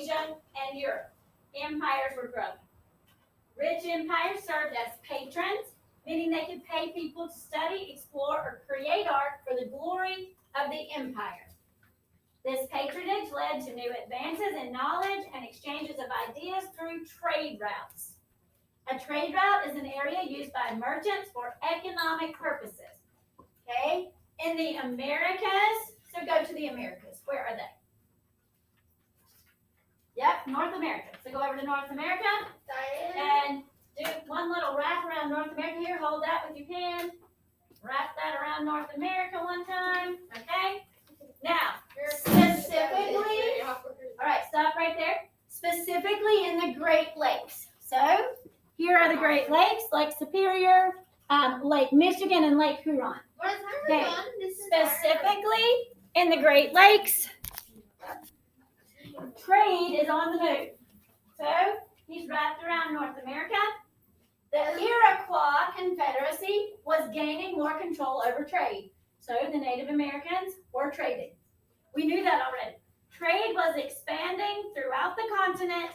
Asia, and Europe. Empires were growing. Rich empires served as patrons, meaning they could pay people to study, explore, or create art for the glory of the empire. This patronage led to new advances in knowledge and exchanges of ideas through trade routes. A trade route is an area used by merchants for economic purposes. Okay? In the Americas, so go to the Americas. Where are they? Yep, North America. So go over to North America and do one little wrap around North America here. Hold that with your hand. Wrap that around North America one time. Okay? Now, specifically, all right, stop right there. Specifically in the Great Lakes. So here are the Great Lakes, Lake Superior, Lake Michigan, and Lake Huron. Okay. Specifically in the Great Lakes, trade is on the move. So he's wrapped around North America. The Iroquois Confederacy was gaining more control over trade. So the Native Americans were trading. We knew that already. Trade was expanding throughout the continent,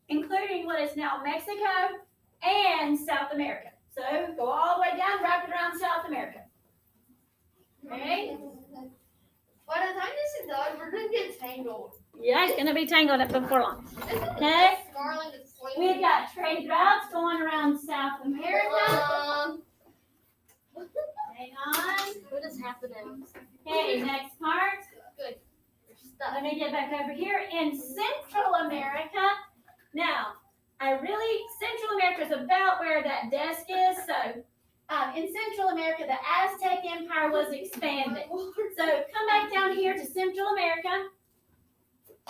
including what is now Mexico and South America. So go all the way down, wrap it around South America. Okay? By the time this is done, we're going to get tangled. Yeah, it's going to be tangled up before long. Okay? We've got trade routes going around South America. Hang on. What is happening? Okay, next part. Good. Let me get back over here. In Central America, now, Central America is about where that desk is. So, in Central America, the Aztec Empire was expanding. So, come back down here to Central America.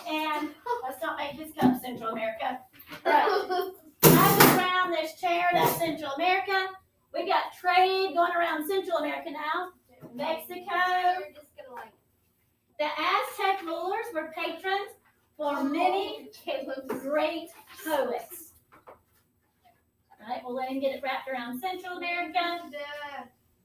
And let's not make this cup Central America. Right. Wrap around this chair, that's Central America. We got trade going around Central America now. Mexico. The Aztec rulers were patrons for many great poets. All right, we'll let him get it wrapped around Central America.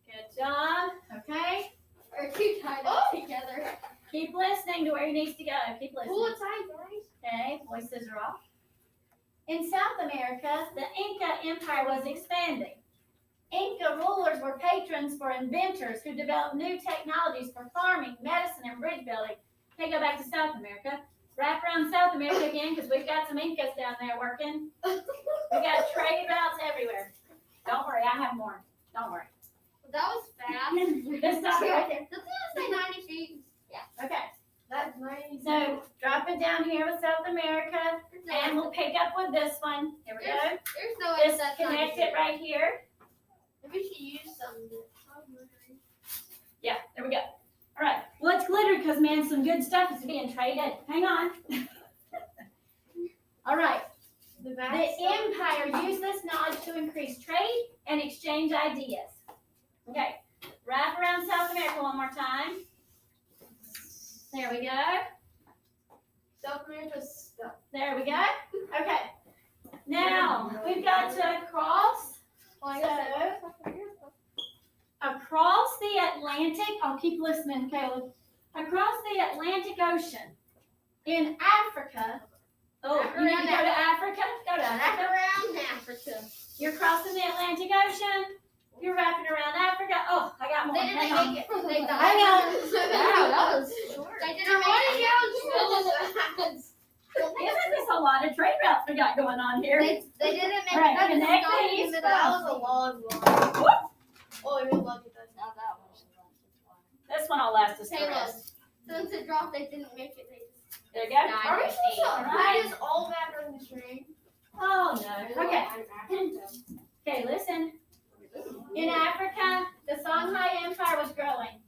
Good job. Okay. Or two tied together. Keep listening to where he needs to go. Keep listening. Pull it tight, guys. Okay, voices are off. In South America, the Inca Empire was expanding. Inca rulers were patrons for inventors who developed new technologies for farming, medicine, and bridge building. Okay, go back to South America. Wrap around South America again because we've got some Incas down there working. We got trade routes everywhere. Don't worry, I have more. Don't worry. That was fast. Just stop it right there. Doesn't it say 90 feet? Yeah. Okay. That's nice. So drop it down here with South America, and we'll pick up with this one. Here we go. There's no way Just that's connect it right here. Maybe we should use some. Yeah, there we go. All right. Well, it's glittered because, man, some good stuff is being traded. Hang on. All right. The empire used this knowledge to increase trade and exchange ideas. Okay. Wrap around South America one more time. There we go. South America's stuff. There we go. Okay. Now, we've got to cross. Across the Atlantic, I'll keep listening, Caleb. Across the Atlantic Ocean, in Africa. Oh, you need to go to Africa? Go to Africa. Around Africa. You're crossing the Atlantic Ocean. You're wrapping around Africa. Oh, I got more. They didn't Hang on. make it. They died. Hang on. Wow, that was short. They didn't make it. Isn't this a lot of trade routes we got going on here? They didn't make All right, it. connect these. That was a long one. Whoop. Oh, we love it. That's not that one. This one will last us the Caleb, rest. since it dropped, they didn't make it. They just There you go. died. Are we supposed to Alright. put this all back on the string? Oh, no. Okay. Okay, listen. In Africa, the Songhai Empire was growing.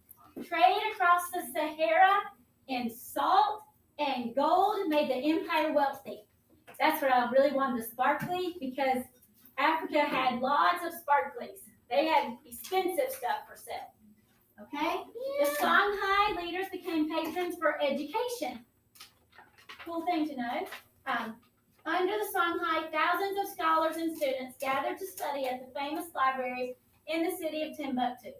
Trade across the Sahara in salt and gold made the empire wealthy. That's what I really wanted the sparkly, because Africa had lots of sparklies. They had expensive stuff for sale. Okay? The Songhai leaders became patrons for education. Cool thing to know. Under the Songhai, thousands of scholars and students gathered to study at the famous libraries in the city of Timbuktu.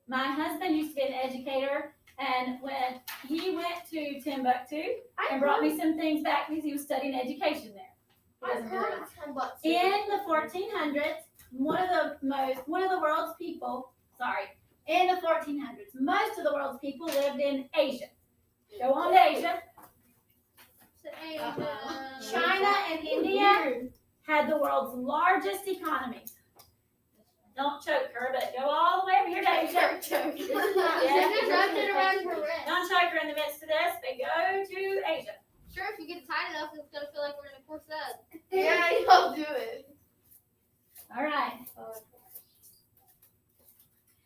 My husband used to be an educator And when he went to Timbuktu and brought me some things back because he was studying education there. He doesn't do that. In the 1400s, one of the world's people, in the 1400s, most of the world's people lived in Asia. Go on to Asia. China and India had the world's largest economies. Don't choke her, but go all the way over here to Asia. Don't choke her in the midst of this, but go to Asia. Sure, if you get tight enough, it's gonna feel like we're in a corset. Yeah, you'll do it. All right.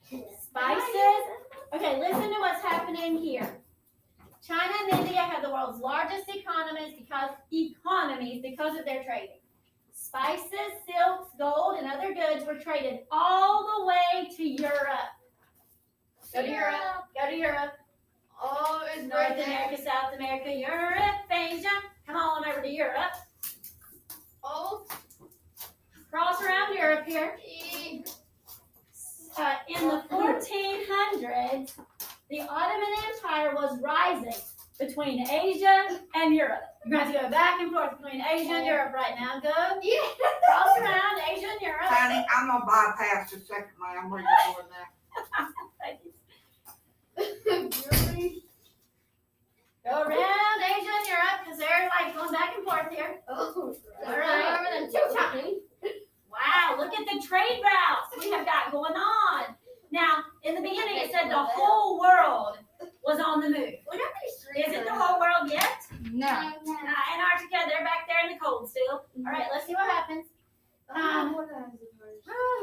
Spices. Okay, listen to what's happening here. China and India have the world's largest economies because of their trading. Spices, silks, gold, and other goods were traded all the way to Europe. Go to Europe. Go to Europe. Oh, it's North America, South America, Europe, Asia. Come on over to Europe. Oh, Cross around Europe here. In the 1400s, the Ottoman Empire was rising between Asia and Europe. You're going to go back and forth between Asia and Europe right now. Go. yeah. Cross around Asia and Europe. Honey, I'm gonna bypass the second one. I'm ready for that. Thank you. Go around Asia and Europe because they're like going back and forth here. Oh, All right. Wow, look at the trade routes we have got going on. Now, in the beginning, it said the whole world was on the move. Look at these streets. Is it the whole world yet? No. Antarctica, they're back there in the cold still. All right, let's see what happens. I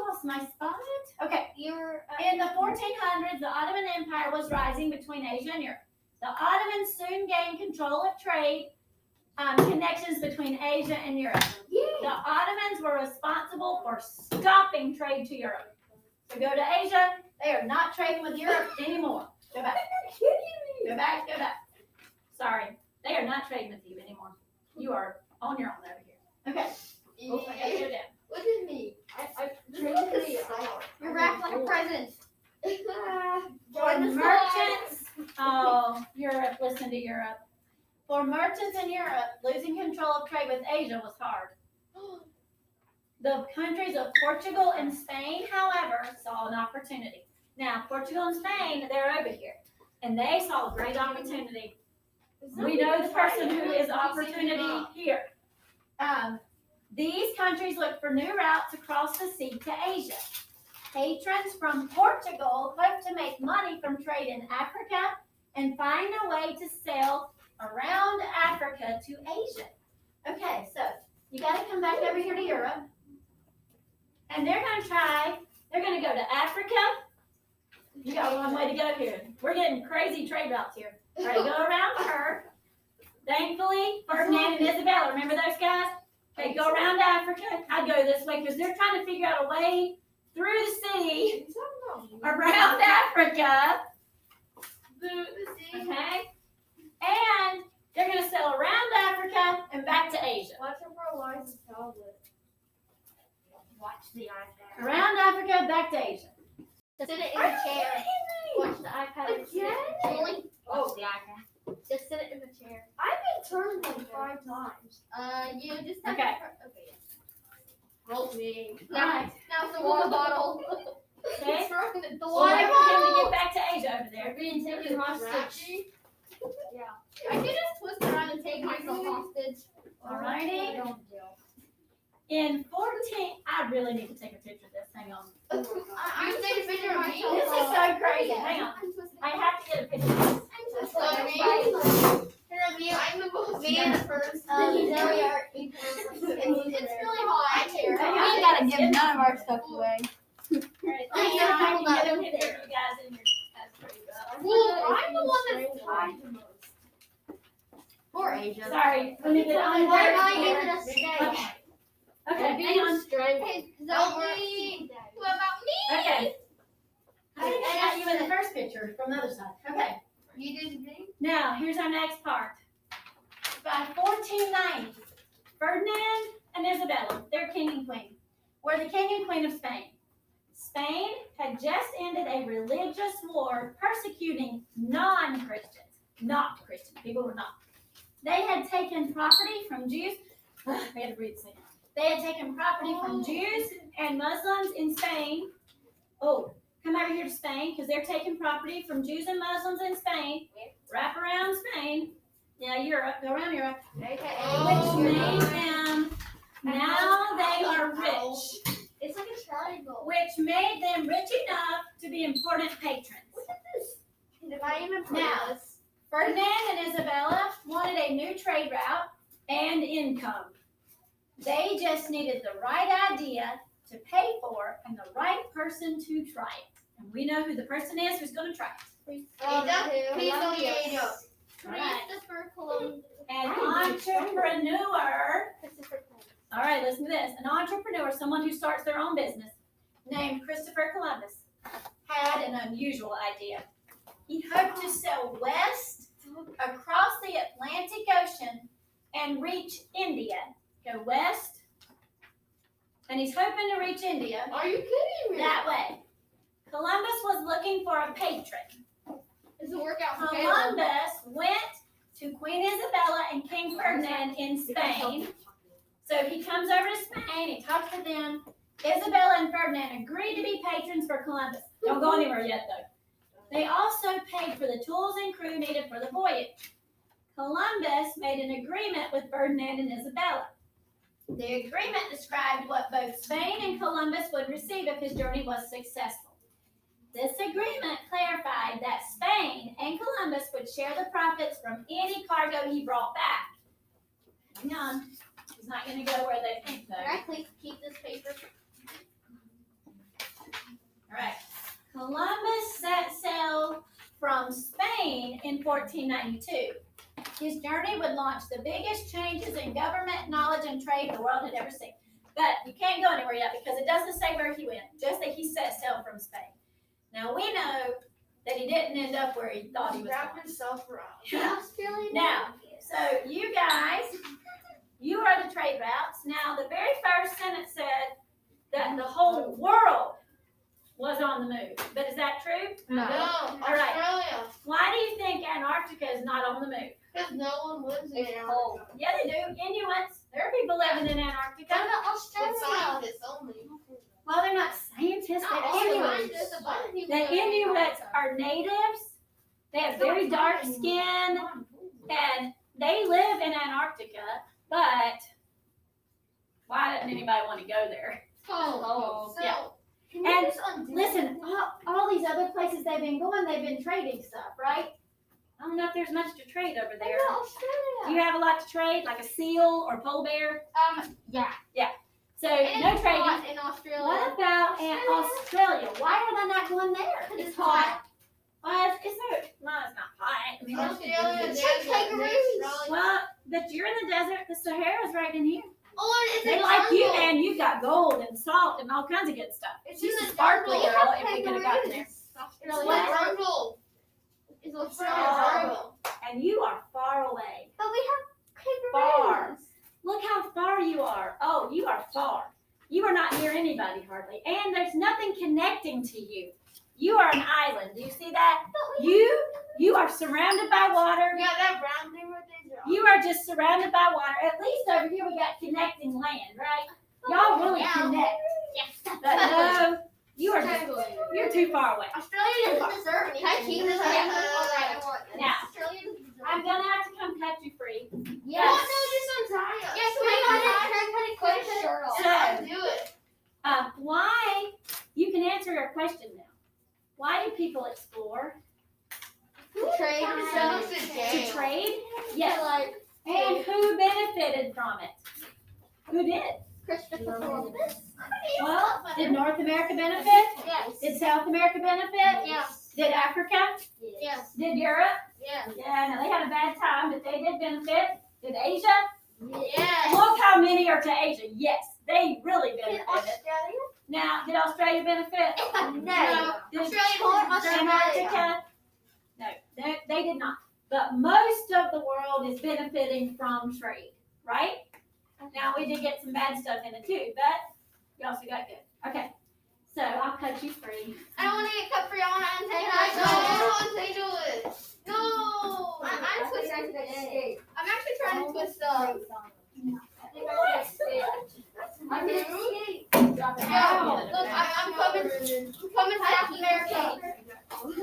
lost my spot. Okay. In the 1400s, the Ottoman Empire was rising between Asia and Europe. The Ottomans soon gained control of trade connections between Asia and Europe. The Ottomans were responsible for stopping trade to Europe. So go to Asia, they are not trading with Europe anymore. Go back. Go back, go back. Sorry, they are not trading with you anymore. You are on your own over here. Okay. Oh, I gotta go down. Look at me. You're wrapped like a present. For merchants, Europe, listen to Europe. For merchants in Europe, losing control of trade with Asia was hard. The countries of Portugal and Spain, however, saw an opportunity. Now, Portugal and Spain, they're over here, and they saw a great opportunity. We know the person who is opportunity here. These countries look for new routes across the sea to Asia. Patrons from Portugal hope to make money from trade in Africa and find a way to sail around Africa to Asia. Okay, so you got to come back over here to Europe. And they're going to go to Africa. You got one way to go here. We're getting crazy trade routes here. All right, go around her. Thankfully, Ferdinand and Isabella, remember those guys? Okay, go around Africa. I'd go this way because they're trying to figure out a way through the sea around Africa. Okay? And they're going to sail around Africa and back to Asia. Watch out for Eliza's tablet. Watch the iPad. Around Africa, back to Asia. Sit it in the chair. Watch the iPad. Again? Only watch the iPad. Just sit it in the chair. I've been turned like 5 times. You just have Okay. Okay. Roll me. All right. Now it's the water bottle. Okay. The We'll water wait for him to bottle. get back to Asia over there. Being taken hostage. Yeah. I could just twist around and take myself hostage. Alrighty. In 14, I really need to take a picture of this. Hang on. I'm taking a picture of me. This is so crazy. Hang on. I have to get a picture of this. I'm the most Me and the first. there we are. It's really hot here. Hang We on. ain't gotta give none of our stuff away. Alright, Oh, so yeah, I hold can on. get a picture of you guys in your Well, I'm the one that's tied the most. Poor Asia. Sorry, let me get on Why there. am I giving us Okay. Okay, hang on. Hey, Zoe. What about me? Okay. I think I got you in the first picture from the other side. Okay. You did the thing? Now, here's our next part. By 1490, Ferdinand and Isabella, their king and queen, were the king and queen of Spain. Spain had just ended a religious war persecuting non not Christian. People were not. They had taken property from Jews. I had to breathe a second. They had taken property from Jews and Muslims in Spain. Oh, come over here to Spain because they're taking property from Jews and Muslims in Spain. Wrap around Spain. Yeah, Europe. Go around Europe. Which made them, now they are rich. It's like a triangle. Which made them rich enough to be important patrons. Now, Ferdinand and Isabella wanted a new trade route and income. They just needed the right idea to pay for and the right person to try it. And we know who the person is who's going to try it. Christopher Columbus. An entrepreneur. All right, listen to this. An entrepreneur, someone who starts their own business, named Christopher Columbus, had an unusual idea. He hoped to sail west across the Atlantic Ocean and reach India. Go west, and he's hoping to reach India Are you kidding me? that way. Columbus was looking for a patron. It's a workout for Caleb. Columbus went to Queen Isabella and King Ferdinand in Spain. So he comes over to Spain, he talks to them. Isabella and Ferdinand agreed to be patrons for Columbus. Don't go anywhere yet, though. They also paid for the tools and crew needed for the voyage. Columbus made an agreement with Ferdinand and Isabella. The agreement described what both Spain and Columbus would receive if his journey was successful. This agreement clarified that Spain and Columbus would share the profits from any cargo he brought back. Hang on. He's not going to go where they think, though. Can I please keep this paper? All right. Columbus set sail from Spain in 1492. His journey would launch the biggest changes in government, knowledge, and trade the world had ever seen. But you can't go anywhere yet because it doesn't say where he went, just that he set sail from Spain. Now we know that he didn't end up where he thought he was Wrap going. yourself around. Now, so you guys, you are the trade routes. Now, the very first sentence said that the whole world was on the move. But is that true? No. All right. Australia. Why do you think Antarctica is not on the move? Because no one lives in It's Antarctica. cold. Yeah, they do. Inuits. There are people living in Antarctica. What about It's Australia? scientists only. Well, they're not scientists. Not all They're scientists, Inuits. a bunch of people The live in Inuits Antarctica. are natives. They have very dark skin, and they live in Antarctica. But why doesn't anybody want to go there? Cold. Yeah. Can And you just undo Listen, all these other places they've been going, they've been trading stuff, right? I don't know if there's much to trade over there. What about Australia? Do you have a lot to trade, like a seal or polar bear? Yeah. So And no it's trading. hot in Australia. What about Australia? Why are they not going there? It's hot. Well, it's not hot. I mean, Australia, It's there's like a- kangaroos. well, but you're in the desert. The Sahara's right in here. Oh, and it's They a like you, jungle. and you've got gold and salt and all kinds of good stuff. It's She's in a the sparkly jungle. girl if we could have gotten there. It's a What? jungle. It's Australia Oh. jungle. And you are far away. But we have Far. kangaroos. Look how far you are. Oh, you are far. You are not near anybody hardly. And there's nothing connecting to you. You are an island. Do you see that? You are surrounded by water. Yeah, that brown thing right there. You are just surrounded by water. At least over here we got connecting land, right? Y'all really Yeah. connect. Yes. But no, you're too far away. Australia doesn't deserve anything. Can I keep this paper? paper? Now, Australia doesn't deserve I'm gonna have to come cut you free. Yeah. No, just untie us. Yes, can I cut his shirt off? So- Do it. Why? You can answer your question now. Why do people explore? Trade. To trade? Yes. Like And who benefited from it? Who did? Christopher Columbus. Well, did North America benefit? Yes. Did South America benefit? Yes. Did Africa? Yes. Did Europe? Yes. Yeah, no, they had a bad time, but they did benefit. Did Asia? Yes. Look how many are to Asia. Yes, they really In benefited. Australia? Now, did Australia benefit? No. Did Australia. Antarctica? No, they did not. But most of the world is benefiting from trade, right? Now, we did get some bad stuff in it too, but you also got good. Okay, so I'll cut you free. I don't want to get cut free. I want to untangle I myself. don't want to do it. No. I can escape. Yeah, look, I'm coming to South America.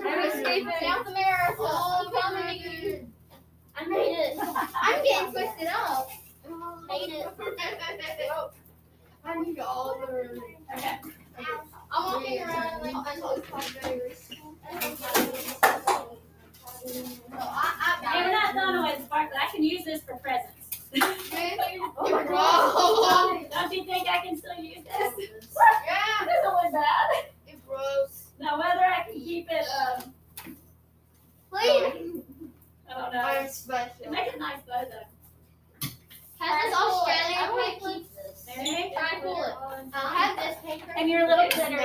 I'm escaping South America. I'm coming. I made it. I'm getting twisted up. Made it. I need all the room. Okay. I'm walking around like Hey, we're not throwing away the sparkler. I can use this for presents. Oh, Don't you think I can still use this? yeah. This doesn't look bad. It froze. Now whether I can keep it, Please. I don't know. I'm special. Make a nice bow though. Has this Australian paper? There. Try to pull it. I'll have this paper. And your little glittery.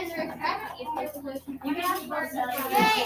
Is there a crack? You can keep on selling. Yay,